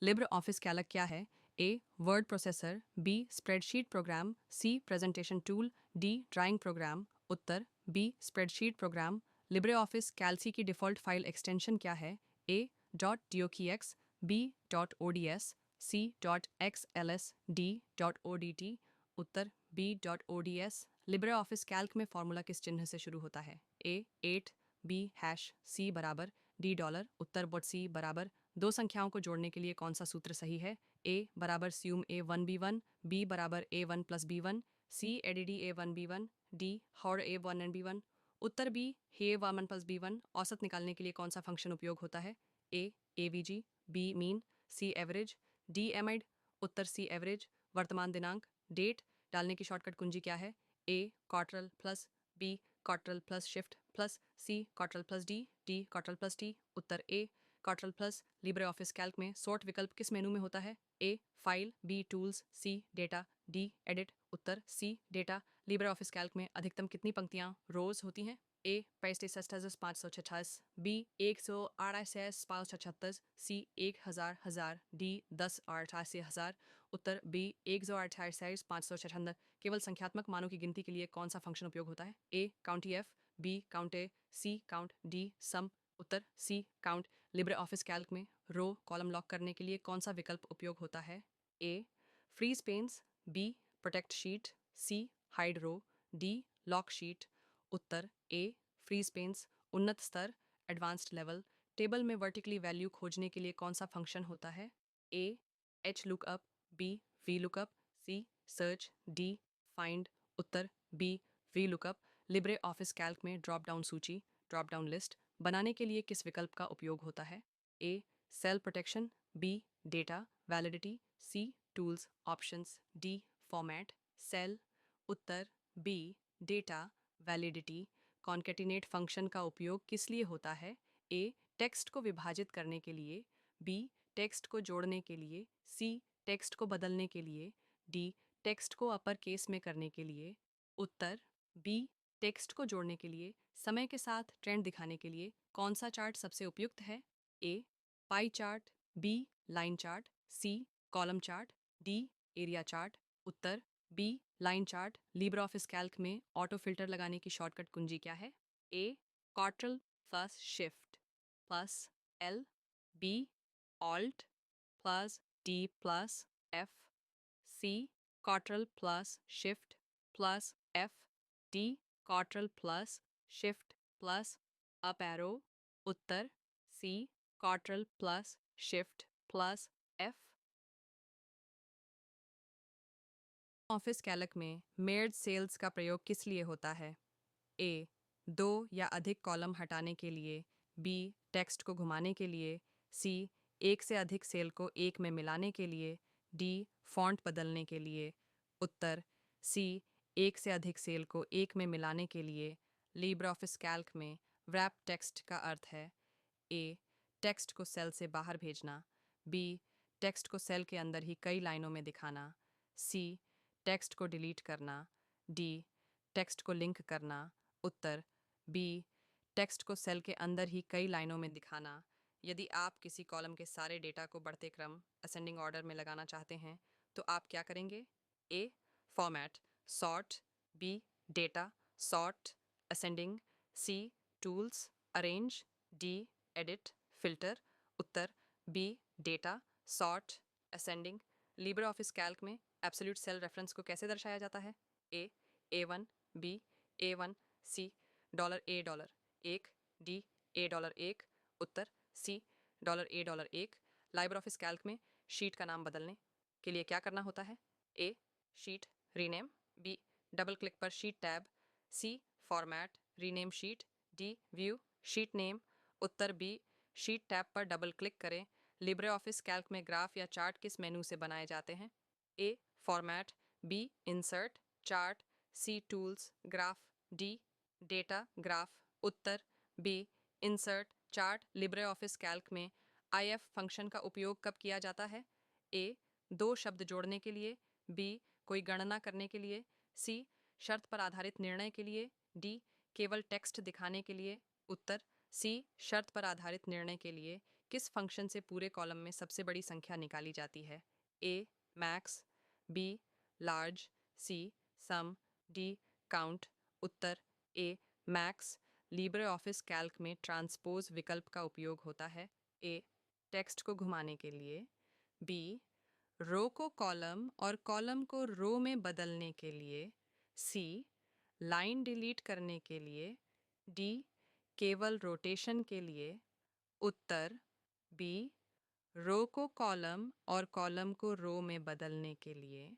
Libre Office Calc क्या है? A. Word processor, B. Spreadsheet program, C. Presentation tool, D. Drawing program. उत्तर B. Spreadsheet program. Libre Office Calc की default file extension क्या है? A. .docx, B. .ods, C. .xls, D. .odt। उत्तर B. .ods। Libre Office Calc में formula किस चिन्ह से शुरू होता है? ए. 8, बी. हैश, सी बराबर डी डॉलर। उत्तर बट सी बराबर। दो संख्याओं को जोड़ने के लिए कौन सा सूत्र सही है? ए बराबर स्यूम A1B1, बी बराबर A1 प्लस B1, सी एडिडी A1B1, D or A1 and B1। उत्तर बी हे A1 प्लस B1। औसत निकालने के लिए कौन सा फंक्शन उपयोग होता है? A AVG, B mean, C average, D एमिड। उत्तर सी एवरेज। वर्तमान दिनांक डेट डालने की शॉर्टकट कुंजी क्या है? A control plus, B control plus shift plus, C control plus D, D control plus T. उत्तर A control plus. Libre Office Calc में सॉर्ट विकल्प किस मेनू में होता है? A file, B tools, C data, D edit. उत्तर C data. Libre Office Calc में अधिकतम कितनी पंक्तियां रोज होती हैं? ए 65,536, बी 168,536, सी 1,000, डी 10,88,000। उत्तर बी 1,68,536। केवल संख्यात्मक मानों की गिनती के लिए कौन सा फंक्शन उपयोग होता है? A count B count A, C count, D sum. उत्तर C count. Libre Office Calc में रो कॉलम लॉक करने के लिए कौन सा विकल्प उपयोग होता है? A freeze panes, B protect sheet, C hide row, D lock sheet. उत्तर ए फ्रीज पेन्स। उन्नत स्तर एडवांस्ड लेवल। टेबल में वर्टिकली वैल्यू खोजने के लिए कौन सा फंक्शन होता है? A H lookup, B V lookup, C search, D find. उत्तर B V lookup. Libre Office Calc में ड्रॉप डाउन सूची, ड्रॉप डाउन लिस्ट बनाने के लिए किस विकल्प का उपयोग होता है? ए cell protection, B data validity, C tools options, D format cell. उत्तर B data validity. Concatenate function का उपयोग किस लिए होता है? ए टेक्स्ट को विभाजित करने के लिए, बी टेक्स्ट को जोड़ने के लिए, सी टेक्स्ट को बदलने के लिए, डी टेक्स्ट को अपर केस में करने के लिए। उत्तर बी टेक्स्ट को जोड़ने के लिए। समय के साथ ट्रेंड दिखाने के लिए कौन सा चार्ट सबसे उपयुक्त है? A pie chart, B line chart, C column chart, D area chart. उत्तर B line chart. Libre Office Calc में ऑटो फिल्टर लगाने की शॉर्टकट कुंजी क्या है? A control plus shift plus L, B Alt plus D plus F, C control plus shift plus F, D control plus shift plus up arrow. उत्तर C control plus shift plus F. Office Calc में merge sales का प्रयोग किस लिए होता है? ए दो या अधिक कॉलम हटाने के लिए, बी टेक्स्ट को घुमाने के लिए, सी एक से अधिक सेल को एक में मिलाने के लिए, डी फॉन्ट बदलने के लिए। उत्तर सी एक से अधिक सेल को एक में मिलाने के लिए। लिब्रे ऑफिस कैल्क में व्रैप टेक्स्ट का अर्थ है? ए टेक्स्ट को सेल से बाहर भेजना, बी टेक्स्ट को सेल के अंदर ही कई लाइनों में दिखाना, सी टेक्स्ट को डिलीट करना, डी टेक्स्ट को लिंक करना। उत्तर बी टेक्स्ट को सेल के अंदर ही कई लाइनों में दिखाना। यदि आप किसी कॉलम के सारे डेटा को बढ़ते क्रम असेंडिंग ऑर्डर में लगाना चाहते हैं तो आप क्या करेंगे? A format sort, B data sort ascending, C tools arrange, D edit filter. उत्तर B data sort ascending. Libre Office Calc में एब्सोल्यूट सेल रेफरेंस को कैसे दर्शाया जाता है? A A1, B A1, C $A $1, D $A1। उत्तर C $A1। Libre Office Calc में sheet का नाम बदलने के लिए क्या करना होता है? A sheet rename, B double click पर शीट टैब, सी format rename sheet, D view sheet name. उत्तर बी शीट टैब पर डबल क्लिक करें। लिब्रे ऑफिस कैल्क में ग्राफ या चार्ट किस मेनू से बनाए जाते हैं? A format, B insert chart, C tools graph, D data graph. उत्तर B insert chart. Libre Office Calc में IF फंक्शन का उपयोग कब किया जाता है? ए दो शब्द जोड़ने के लिए, बी कोई गणना करने के लिए, सी शर्त पर आधारित निर्णय के लिए, डी केवल टेक्स्ट दिखाने के लिए। उत्तर सी शर्त पर आधारित निर्णय के लिए। किस फंक्शन से पूरे कॉलम में सबसे बड़ी संख्या निकाली जाती है? A max, B large, C sum, D count. उत्तर A max. Libre Office Calc में ट्रांसपोज विकल्प का उपयोग होता है। ए टेक्स्ट को घुमाने के लिए, बी रो को कॉलम और कॉलम को रो में बदलने के लिए, सी लाइन डिलीट करने के लिए, डी केवल रोटेशन के लिए। उत्तर बी रो को कॉलम और कॉलम को रो में बदलने के लिए।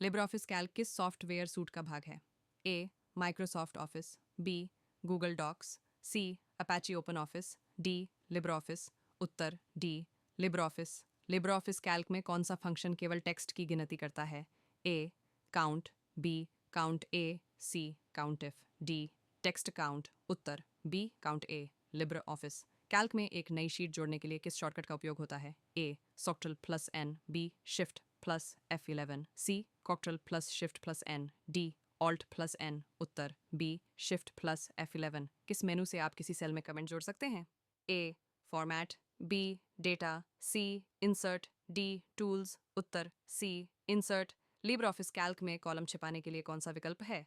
लिब्रे ऑफिस कैल्क किस सॉफ्टवेयर सूट का भाग है? A Microsoft Office, B Google Docs, C Apache Open Office, D Libre Office. उत्तर D Libre Office. Libre Office Calc में कौन सा फंक्शन केवल टेक्स्ट की गिनती करता है? A count, B count A, C count if, D text count. उत्तर B count A. Libre Office Calc में एक नई शीट जोड़ने के लिए किस शॉर्टकट का उपयोग होता है? A control plus N, B shift plus F11, C control plus shift plus N, D Alt plus N. उत्तर बी शिफ्ट प्लस F11। किस मेनू से आप किसी सेल में कमेंट जोड़ सकते हैं? A format, B data, C insert, D tools. उत्तर C insert. Libre Office Calc में कॉलम छिपाने के लिए कौन सा विकल्प है?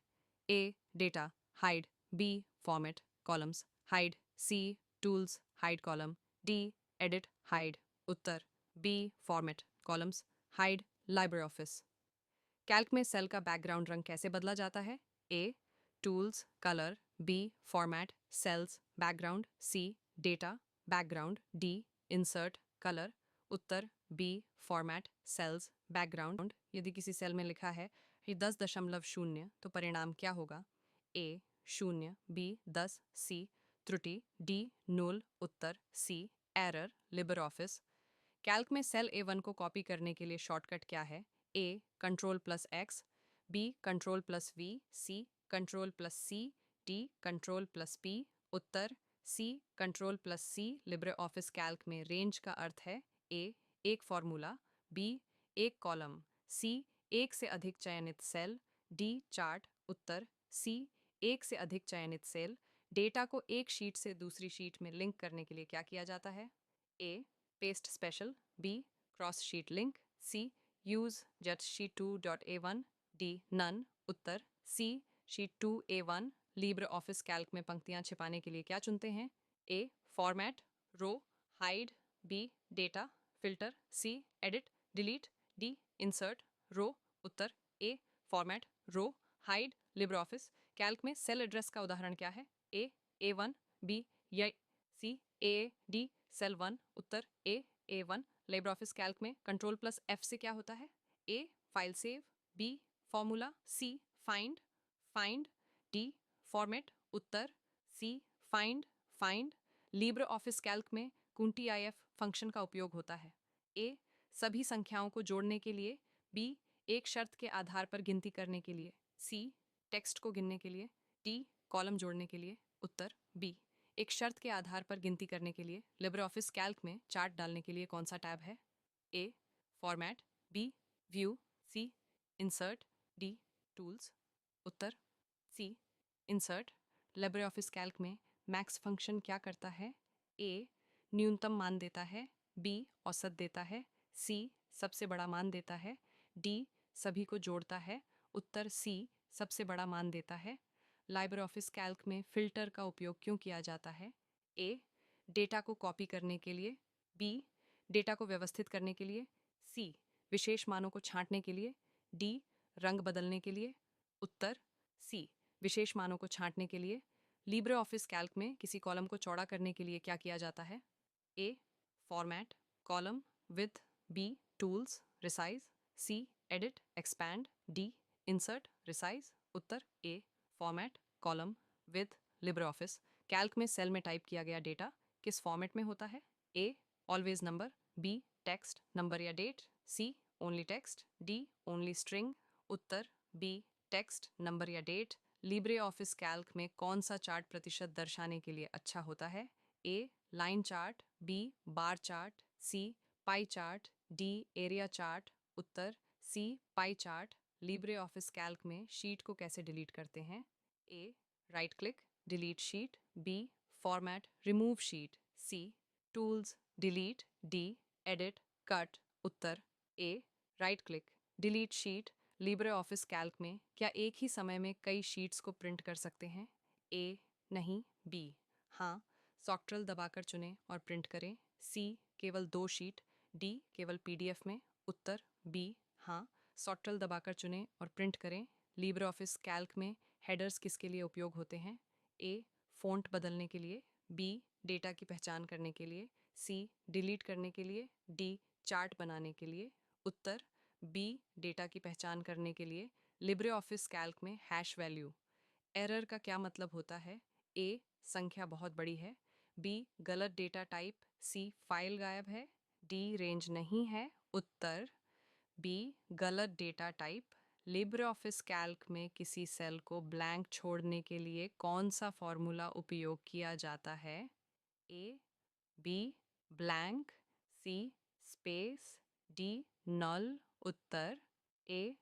A data hide, B format columns hide, C tools hide column, D edit hide. उत्तर B format columns hide. Libre Office Calc में सेल का बैकग्राउंड रंग कैसे बदला जाता है? A tools colour, B format cells background, C data background, D insert colour. Uttar B format cells background. यदि किसी सेल में लिखा है 10.0 तो परिणाम क्या होगा? ए 0, बी 10, सी त्रुटि, डी नूल। उत्तर C error. Libre Office Calc में सेल A1 को कॉपी करने के लिए शॉर्टकट क्या है? A control plus X, B control plus V, C control plus C, D control plus P. उत्तर C control plus C. Libre Office Calc में range का अर्थ है ए एक फॉर्मूला, बी एक कॉलम, सी एक से अधिक चयनित सेल, डी चार्ट। उत्तर सी एक से अधिक चयनित सेल। डेटा को एक शीट से दूसरी शीट में लिंक करने के लिए क्या किया जाता है? A paste special, B cross sheet link, C use जट शीट 2.a1, डी नन। उत्तर C sheet 2a1। Libre Office Calc में पंक्तियां छिपाने के लिए क्या चुनते हैं? A format row hide, B data filter, C edit delete, D insert row. उत्तर A format row hide. Libre Office Calc में सेल एड्रेस का उदाहरण क्या है? A1, बी या C A D cell 1। Uttar A1। Libre Office Calc में control plus F से क्या होता है? A file save, B formula, C find find, D format. उत्तर C find find. Libre Office Calc में कुंटी IF फंक्शन का उपयोग होता है। ए सभी संख्याओं को जोड़ने के लिए, बी एक शर्त के आधार पर गिनती करने के लिए, सी टेक्स्ट को गिनने के लिए, डी कॉलम जोड़ने के लिए। उत्तर बी एक शर्त के आधार पर गिनती करने के लिए। लिब्रे ऑफिस कैल्क में चार्ट डालने के लिए कौन सा टैब है? A format, B view, C insert, D tools. उत्तर C insert. Libre Office Calc में मैक्स फंक्शन क्या करता है? ए न्यूनतम मान देता है, बी औसत देता है, सी सबसे बड़ा मान देता है, डी सभी को जोड़ता है। उत्तर सी सबसे बड़ा मान देता है। लिब्रे ऑफिस कैल्क में फिल्टर का उपयोग क्यों किया जाता है? ए डेटा को कॉपी करने के लिए, बी डेटा को व्यवस्थित करने के लिए, सी विशेष मानों को छांटने के लिए, डी रंग बदलने के लिए। उत्तर सी विशेष मानों को छांटने के लिए। लिब्रे ऑफिस कैल्क में किसी कॉलम को चौड़ा करने के लिए क्या किया जाता है? A format column width, B tools resize, C edit expand, D insert resize. उत्तर A format column width. Libre Office Calc में सेल में टाइप किया गया डेटा किस फॉर्मेट में होता है? A always number, B text number या date, C only text, D only string. उत्तर बी टेक्स्ट नंबर या डेट। लिब्रे ऑफिस कैल्क में कौन सा चार्ट प्रतिशत दर्शाने के लिए अच्छा होता है? A line chart, B bar chart, C pie chart, D area chart. उत्तर C pie chart. Libre Office Calc में शीट को कैसे डिलीट करते हैं? A right click, delete sheet, B format remove sheet, C tools delete, D edit cut. उत्तर A right click delete sheet. Libre Office Calc में क्या एक ही समय में कई शीट्स को प्रिंट कर सकते हैं? ए नहीं, बी हाँ। सॉक्ट्रल दबाकर चुनें और प्रिंट करें, सी केवल 2 शीट, डी केवल पीडीएफ में। उत्तर बी हाँ। सॉक्ट्रल दबाकर चुनें और प्रिंट करें। लिब्रे ऑफिस कैल्क में हेडर्स किसके लिए उपयोग होते हैं? ए फ़ॉन्ट बदलने के लिए, बी डेटा की पहचान करने के लिए, सी डिलीट करने के लिए, डी चार्ट बनाने के लिए। उत्तर बी डेटा की पहचान करने के लिए। लिब्रे ऑफिस कैल्क में हैश वैल्यू एरर का क्या मतलब होता है? ए संख्या बहुत बड़ी है, बी गलत डेटा टाइप, सी फाइल गायब है, डी रेंज नहीं है। उत्तर बी गलत data type. Libre Office Calc में किसी सेल को ब्लैंक छोड़ने के लिए कौन सा फॉर्मूला उपयोग किया जाता है? A B blank, C space, D null. उत्तर ए